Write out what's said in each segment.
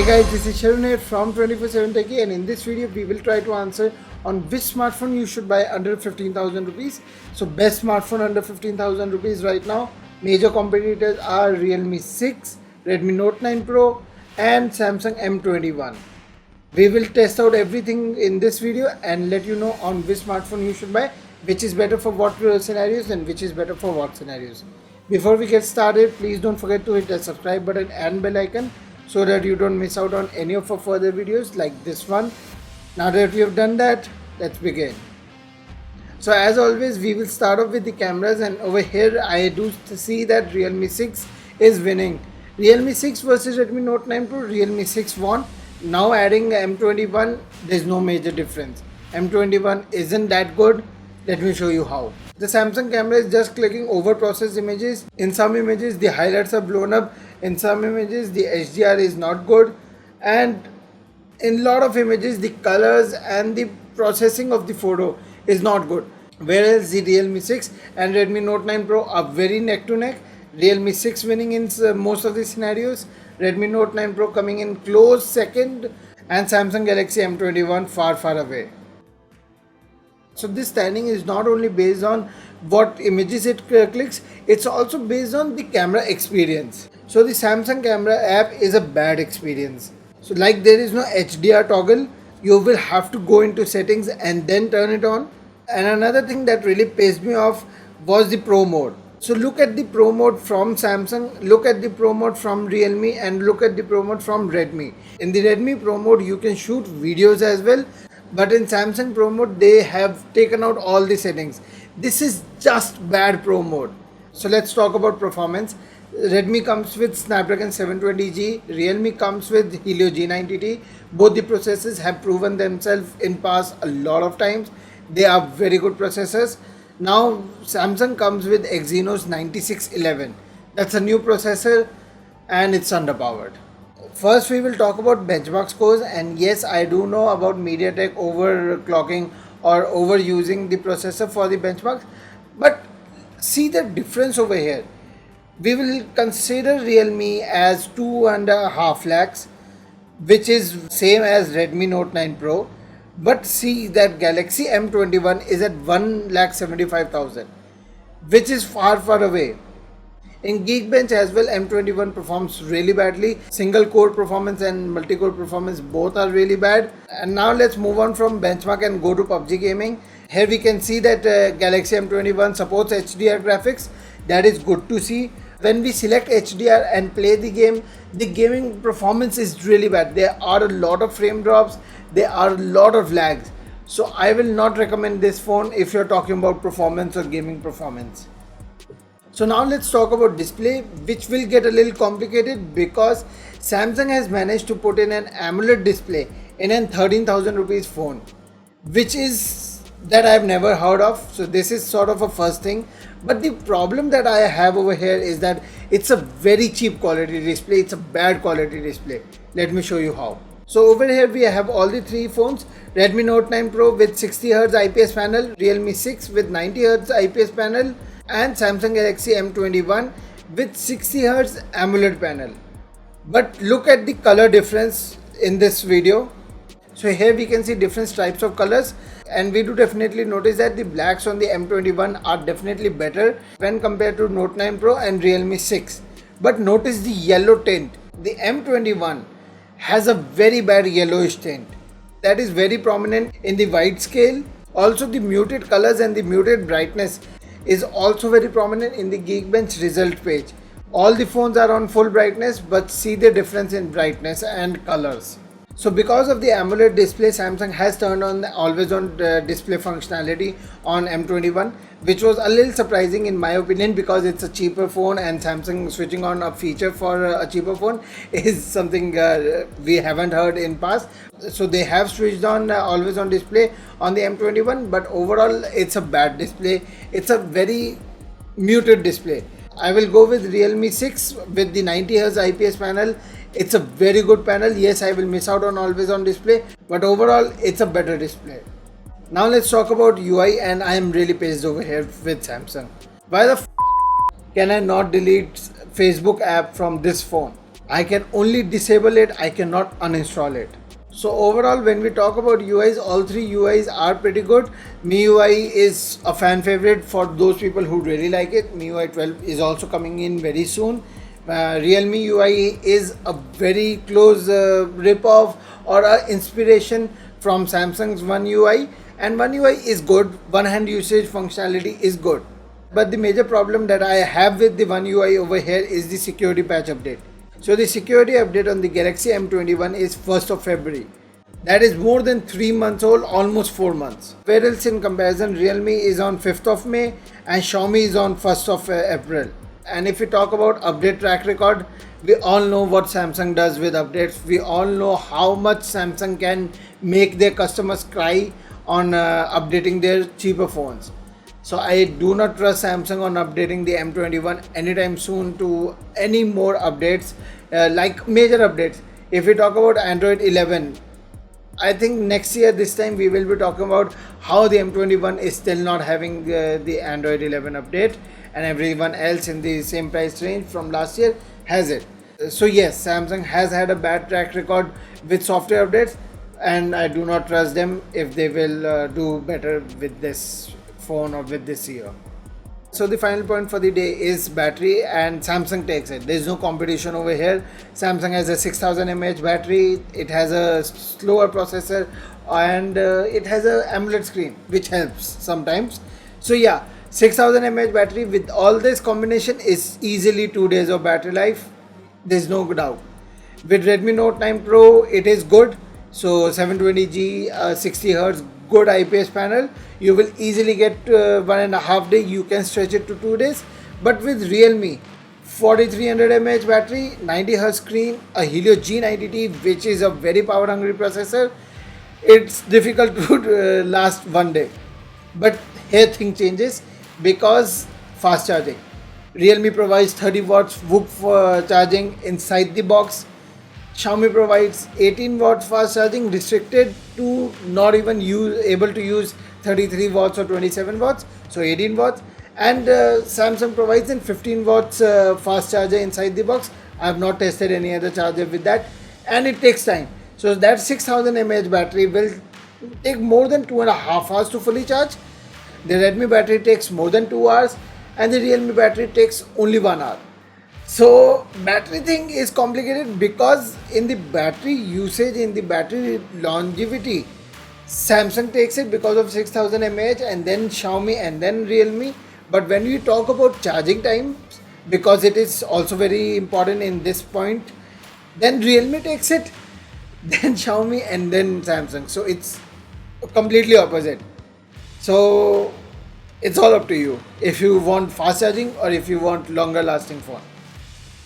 guys, this is Sharon here from 24/7 Techie, and in this video we will try to answer on which smartphone you should buy under 15,000 rupees. So best smartphone under 15,000 rupees right now. Major competitors are Realme 6, Redmi Note 9 Pro and Samsung M21. We will test out everything in this video and let you know on which smartphone you should buy, which is better for what scenarios and which is better for what scenarios. Before we get started, please don't forget to hit the subscribe button and bell icon so that you don't miss out on any of our further videos like this one. Now that we have done that, let's begin. So as always, we will start off with the cameras, and over here I do see that Realme 6 is winning. Realme 6 versus Redmi Note 9 Pro, Realme 6 won. Now adding M21, there's no major difference. M21 isn't that good. Let me show you how. The Samsung camera is just clicking over processed images. In some images the highlights are blown up, in some images the HDR is not good, and in lot of images the colors and the processing of the photo is not good. Whereas the Realme 6 and Redmi Note 9 Pro are very neck to neck. Realme 6 winning in most of the scenarios, Redmi Note 9 Pro coming in close second, and Samsung Galaxy M21 far away. So this standing is not only based on what images it clicks, it's also based on the camera experience. So the Samsung camera app is a bad experience. So like there is no HDR toggle, you will have to go into settings and then turn it on. And another thing that really pissed me off was the Pro mode. So look at the Pro mode from Samsung, look at the Pro mode from Realme, and look at the Pro mode from Redmi. In the Redmi Pro mode you can shoot videos as well, but in Samsung Pro mode they have taken out all the settings. This is just bad Pro mode. So let's talk about performance. Redmi comes with Snapdragon 720G, Realme comes with Helio G90T. Both the processors have proven themselves in past a lot of times. They are very good processors. Now Samsung comes with Exynos 9611. That's a new processor and it's underpowered. First we will talk about benchmark scores, and yes, I do know about MediaTek overclocking or overusing the processor for the benchmarks, but see the difference over here. We will consider Realme as 2.5 lakhs, which is same as Redmi Note 9 Pro, but see that Galaxy M21 is at 1,75,000, which is far away. In Geekbench as well, M21 performs really badly. Single core performance and multi-core performance both are really bad. And now let's move on from benchmark and go to PUBG gaming. Here we can see that Galaxy M21 supports HDR graphics. That is good to see. When we select HDR and play the game, the gaming performance is really bad. There are a lot of frame drops, there are a lot of lags. So I will not recommend this phone if you're talking about performance or gaming performance. So now let's talk about display, which will get a little complicated because Samsung has managed to put in an AMOLED display in an 13,000 rupees phone, which is that I have never heard of. So this is sort of a first thing. But the problem that I have over here is that it's a very cheap quality display. It's a bad quality display. Let me show you how. So over here we have all the three phones. Redmi Note 9 Pro with 60Hz IPS panel, Realme 6 with 90Hz IPS panel, and Samsung Galaxy M21 with 60Hz AMOLED panel. But look at the color difference in this video. So here we can see different types of colors, and we do definitely notice that the blacks on the M21 are definitely better when compared to Note 9 Pro and Realme 6. But notice the yellow tint. The M21 has a very bad yellowish tint that is very prominent in the wide scale. Also the muted colors and the muted brightness is also very prominent in the Geekbench result page. All the phones are on full brightness, but see the difference in brightness and colors. So because of the AMOLED display, Samsung has turned on the always on display functionality on M21, which was a little surprising in my opinion because it's a cheaper phone, and Samsung switching on a feature for a cheaper phone is something we haven't heard in past. So they have switched on always on display on the M21, but overall it's a bad display. It's a very muted display. I will go with Realme 6 with the 90Hz IPS panel. It's a very good panel. Yes, I will miss out on always on display, but overall it's a better display. Now let's talk about UI, and I am really pissed over here with Samsung. Why the can I not delete Facebook app from this phone? I can only disable it, I cannot uninstall it. So overall, when we talk about UIs, all three UIs are pretty good. MIUI is a fan favorite for those people who really like it. MIUI 12 is also coming in very soon. Realme UI is a very close rip-off or a inspiration from Samsung's One UI, and One UI is good. One hand usage functionality is good, but the major problem that I have with the One UI over here is the security patch update. So the security update on the Galaxy M21 is 1st of February. That is more than 3 months old, almost 4 months. Whereas in comparison, Realme is on 5th of May and Xiaomi is on 1st of April. And if we talk about update track record, we all know what Samsung does with updates. We all know how much Samsung can make their customers cry on updating their cheaper phones. So I do not trust Samsung on updating the M21 anytime soon to any more updates, like major updates. If we talk about Android 11, I think next year this time we will be talking about how the M21 is still not having the Android 11 update, and everyone else in the same price range from last year has it. So yes, Samsung has had a bad track record with software updates, and I do not trust them if they will do better with this phone or with this year. So the final point for the day is battery, and Samsung takes it. There is no competition over here. Samsung has a 6000 mAh battery, it has a slower processor, and it has a AMOLED screen, which helps sometimes. So yeah, 6000 mAh battery with all this combination is easily 2 days of battery life. There's no doubt. With Redmi Note 9 Pro, it is good. So 720G, 60 Hz, good IPS panel. You will easily get 1.5 days. You can stretch it to 2 days. But with Realme, 4300 mAh battery, 90 Hz screen, a Helio G90T, which is a very power hungry processor, it's difficult to last 1 day. But here thing changes because fast charging. Realme provides 30 watts Whoop charging inside the box. Xiaomi provides 18 watts fast charging, restricted to not even able to use 33 watts or 27 watts, so 18 watts. And Samsung provides in 15 watts fast charger inside the box. I have not tested any other charger with that, and it takes time. So that 6000 mAh battery will take more than 2.5 hours to fully charge. The Redmi battery takes more than 2 hours, and the Realme battery takes only 1 hour. So battery thing is complicated because in the battery usage, in the battery longevity, Samsung takes it because of 6000 mAh, and then Xiaomi, and then Realme. But when we talk about charging time, because it is also very important in this point, then Realme takes it, then Xiaomi, and then Samsung. So it's completely opposite. So it's all up to you if you want fast charging or if you want longer lasting phone.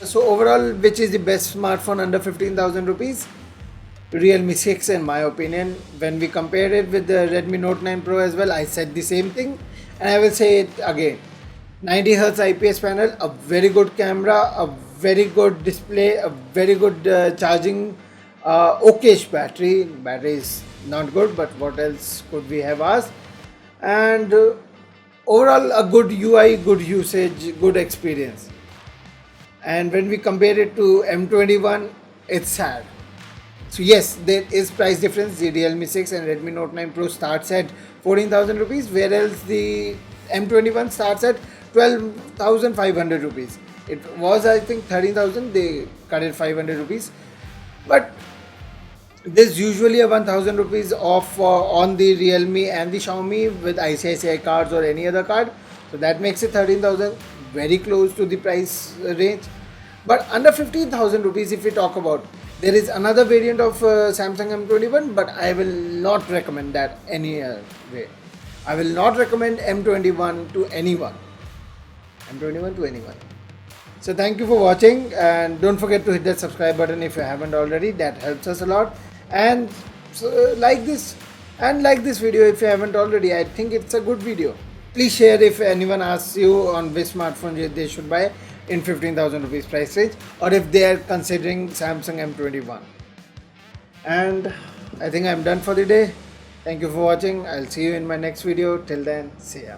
So overall, which is the best smartphone under 15,000 rupees? Realme 6 in my opinion. When we compare it with the Redmi Note 9 Pro as well, I said the same thing and I will say it again. 90 Hz IPS panel, a very good camera, a very good display, a very good charging, okayish battery. Battery is not good, but what else could we have asked? And overall a good UI, good usage, good experience. And when we compare it to M21, it's sad. So yes, there is price difference. The Realme 6 and Redmi Note 9 Pro starts at 14,000 rupees, whereas the M21 starts at 12,500 rupees. It was, I think, 13,000. They cut it 500 rupees. But there's usually a 1,000 rupees off on the Realme and the Xiaomi with ICICI cards or any other card. So that makes it 13,000, very close to the price range. But under 15,000 rupees, if we talk about, there is another variant of Samsung M21, but I will not recommend that any way. I will not recommend M21 to anyone. M21 to anyone. So thank you for watching, and don't forget to hit that subscribe button if you haven't already. That helps us a lot. And so, like this video if you haven't already. I think it's a good video. Please share if anyone asks you on which smartphone they should buy in 15,000 rupees price range, or if they are considering Samsung M21. And I think I'm done for the day. Thank you for watching. I'll see you in my next video. Till then, see ya.